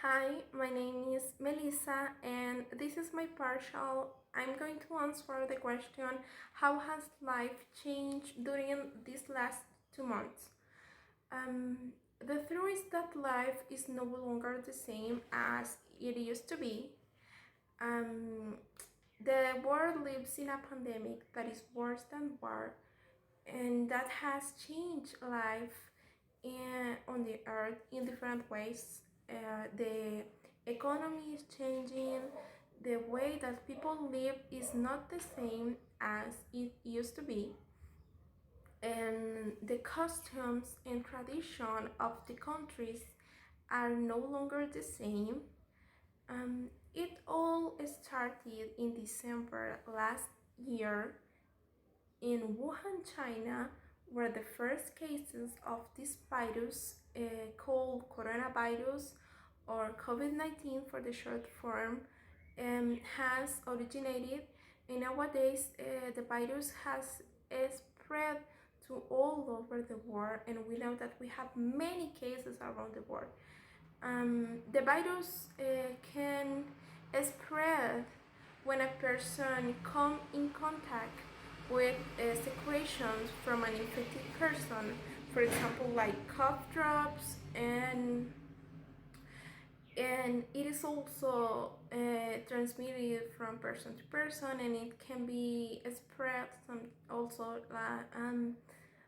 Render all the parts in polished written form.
Hi, my name is Melissa, and this is my partial. I'm going to answer the question, how has life changed during these last 2 months? The truth is that life is no longer the same as it used to be. Um, the world lives in a pandemic that is worse than war, and that has changed life on the earth in different ways. The economy is changing, the way that people live is not the same as it used to be, and the customs and tradition of the countries are no longer the same. It all started in December last year in Wuhan, China, where the first cases of this virus, called coronavirus or COVID-19 for the short form, has originated. And nowadays, the virus has spread to all over the world, and we know that we have many cases around the world. The virus can spread when a person come in contact with secretions from an infected person, for example, like cough drops, and it is also transmitted from person to person, and it can be spread also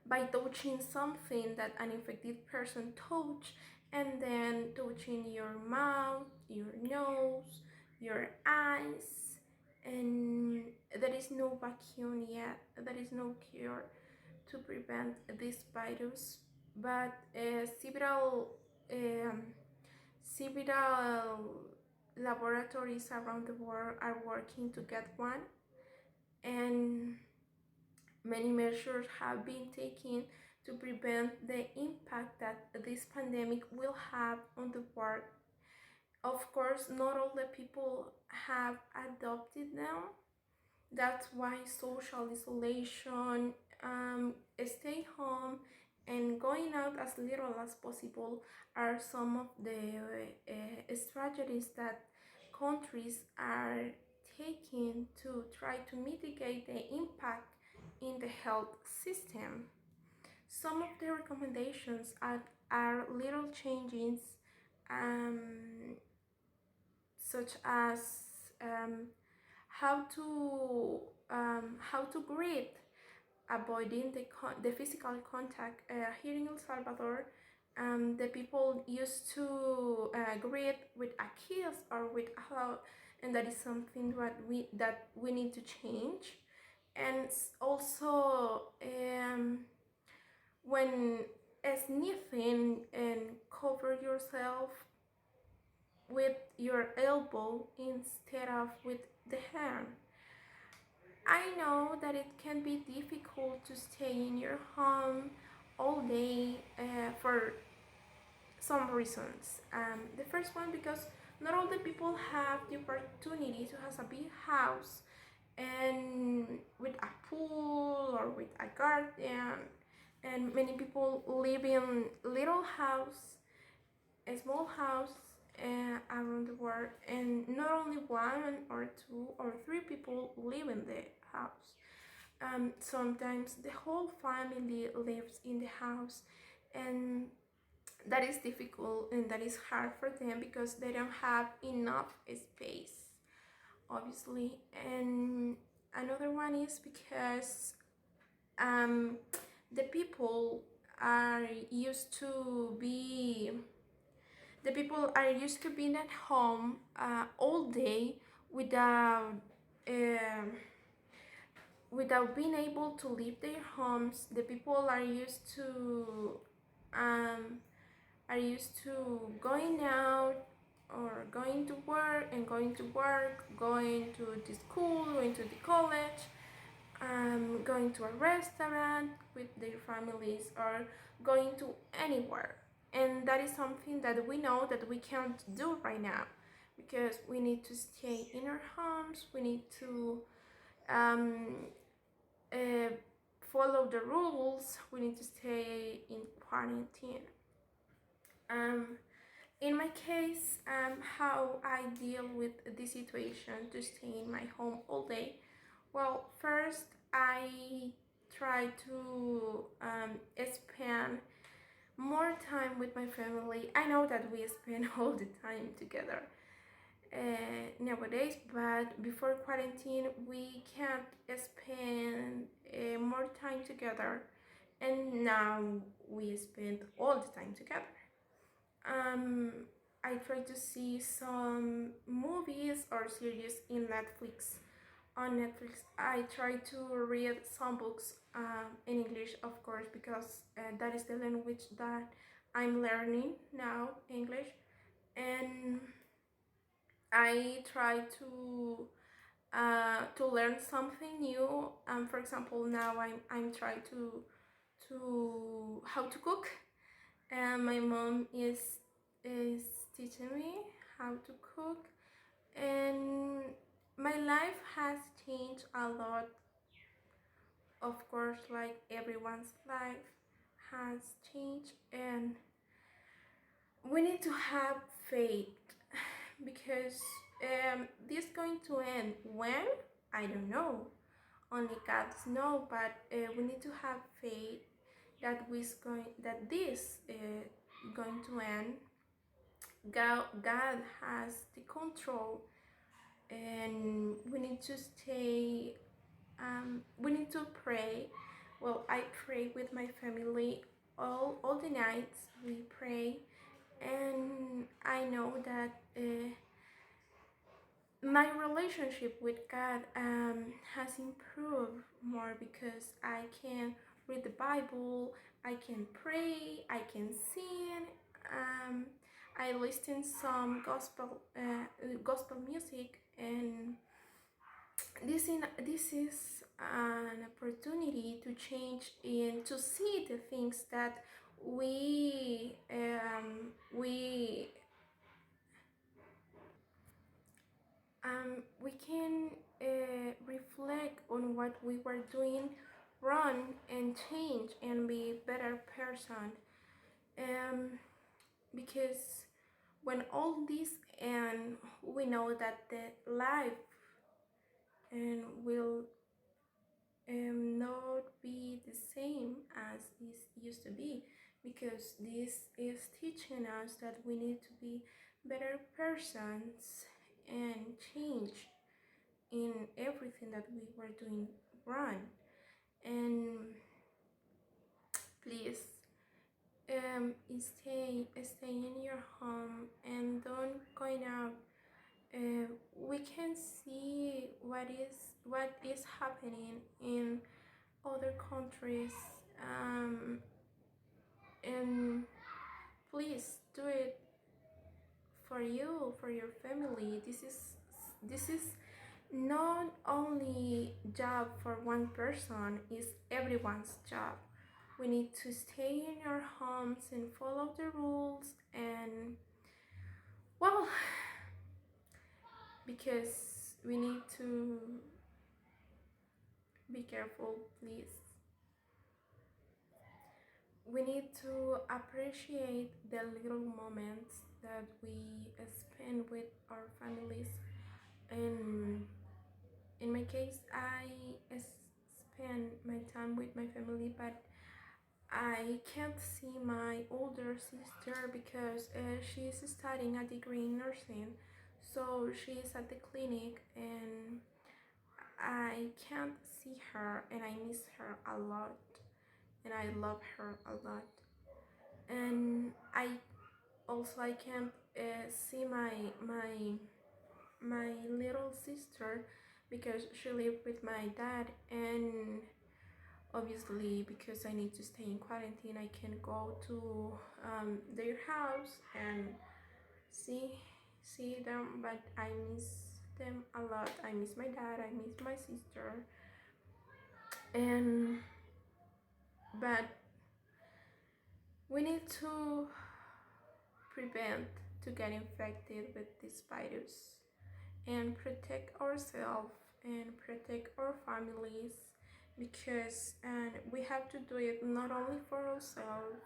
by touching something that an infected person touch, and then touching your mouth, your nose, your eyes. And there is no vaccine yet, there is no cure to prevent this virus, but several laboratories around the world are working to get one, and many measures have been taken to prevent the impact that this pandemic will have on the world. Of course, not all the people have adopted them. That's why social isolation, stay home, and going out as little as possible are some of the strategies that countries are taking to try to mitigate the impact in the health system. Some of the recommendations are little changes, um, such as how to greet, avoiding the physical contact. Here in El Salvador, the people used to greet with a kiss or with a hug, and that is something that we need to change. And also, when sniffing, and cover yourself with your elbow instead of with the hand. I know that it can be difficult to stay in your home all day for some reasons. The first one, because not all the people have the opportunity to have a big house and with a pool or with a garden, and many people live in little house, a small house, around the world, and not only one or two or three people live in the house. Sometimes the whole family lives in the house, and that is difficult and that is hard for them because they don't have enough space, obviously. And another one is because um, the people are used to be the people are used to being at home all day without um without being able to leave their homes. The people um, are used to going out or going to work and going to work, going to the school, going to the college, going to a restaurant with their families, or going to anywhere. And that is something that we know that we can't do right now, because we need to stay in our homes, we need to um, uh, follow the rules, we need to stay in quarantine. Um, In my case, how I deal with the situation to stay in my home all day. Well, first I try to spend more time with my family. I know that we spend all the time together nowadays, but before quarantine, we can't spend more time together, and now we spend all the time together. Um, I try to see some movies or series in Netflix. On Netflix, I try to read some books in English, of course, because that is the language that I'm learning now, English, and I try to learn something new. For example, now I'm trying to how to cook, and my mom is teaching me how to cook, and my life has changed a lot. Of course, like everyone's life has changed, and we need to have faith because this is going to end when, I don't know, only God knows, but we need to have faith that this going to end. God has the control, and we need to stay. We need to pray. Well, I pray with my family all the nights. We pray, and I know that my relationship with God has improved more because I can read the Bible, I can pray, I can sing. Um, I listen some gospel music, and this is an opportunity to change and to see the things that we can reflect on what we were doing wrong and change and be a better person. Um, because when all this and we know that the life and will not be the same as it used to be, because this is teaching us that we need to be better persons and change in everything that we were doing wrong. And please stay in your home and don't going out. We can see what is happening in other countries, and please do it for you, for your family. This is not only job for one person, it's everyone's job. We need to stay in our homes and follow the rules, and well, because we need to be careful, please. We need to appreciate the little moments that we spend with our families. And in my case, I spend my time with my family, but I can't see my older sister because she's studying a degree in nursing. So she's at the clinic, and I can't see her, and I miss her a lot, and I love her a lot. And I can't see my little sister because she lived with my dad, and obviously because I need to stay in quarantine, I can go to their house and see see them, but I miss them a lot. I miss my dad, I miss my sister, and but we need to prevent to get infected with this virus and protect ourselves and protect our families, because and we have to do it not only for ourselves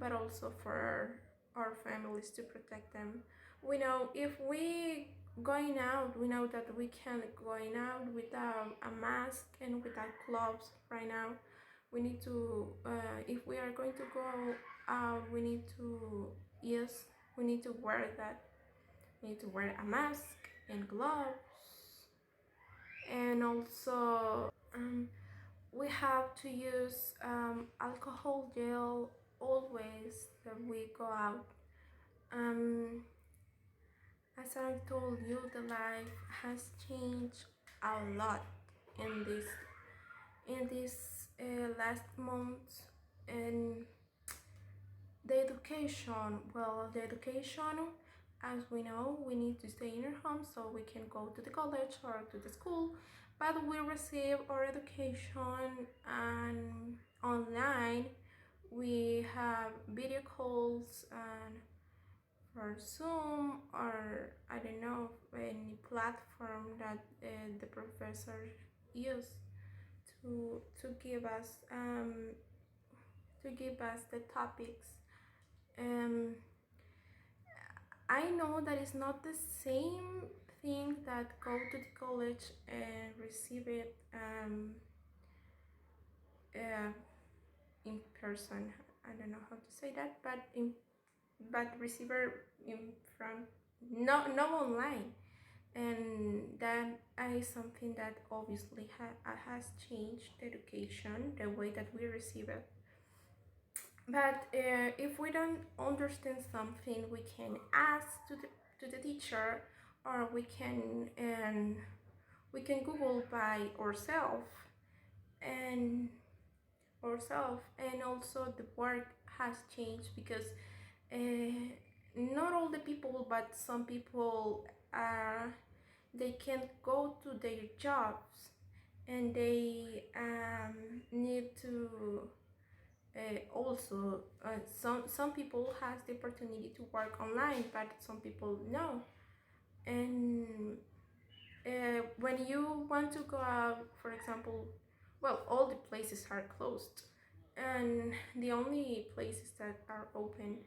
but also for our families to protect them. We know if we going out, we know that we can't going out without a mask and without gloves right now. We need to, if we are going to go out, we need to, yes, we need to wear that. We need to wear a mask and gloves, and also we have to use alcohol gel always that we go out. um, as I told you, the life has changed a lot in this last month. And the education, well, the education, as we know, we need to stay in our home so we can go to the college or to the school, but we receive our education and online. We have video calls and for Zoom, or I don't know, any platform that the professor use to give us the topics. um, I know that it's not the same thing that go to the college and receive it uh, in person. I don't know how to say that, but receiver in front, no online. And that is something that obviously has changed education, the way that we receive it. But if we don't understand something, we can ask to the teacher, or we can Google by ourselves. And also the work has changed because uh, not all the people, but some people they can't go to their jobs, and they need to also some people has the opportunity to work online, but some people no. And when you want to go out, for example, well, all the places are closed, and the only places that are open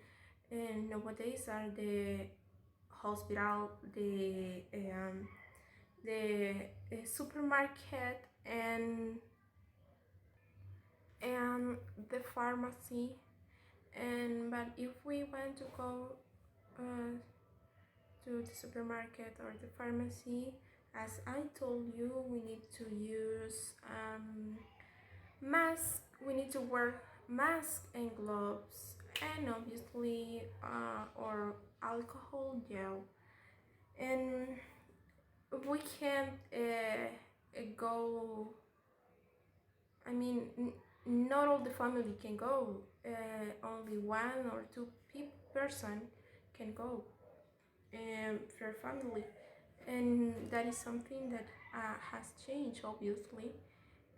and nowadays are the hospital, the supermarket, and the pharmacy. And but if we want to go uh, to the supermarket or the pharmacy, as I told you, we need to use mask. We need to wear mask and gloves, and obviously or alcohol gel. And we can't go. I mean, not all the family can go. Only one or two person can go per family, and that is something that has changed, obviously.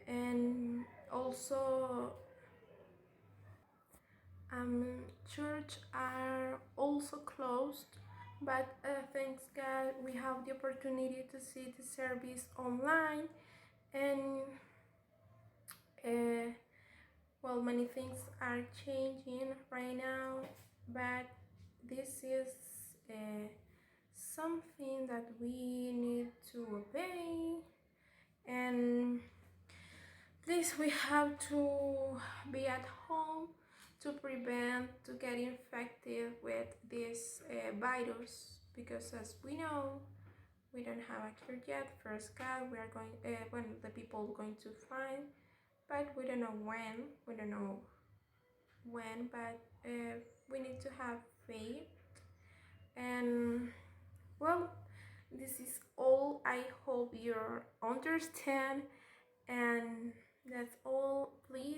And also, church are also closed, but thanks God we have the opportunity to see the service online. And uh, well, many things are changing right now, but this is something that we need to obey. And this we have to be at home to prevent to get infected with this virus, because as we know, we don't have a cure yet. First God, we are going when the people going to find, but we don't know when. We don't know when, but we need to have faith. And well, this is all. I hope you understand, and that's all. Please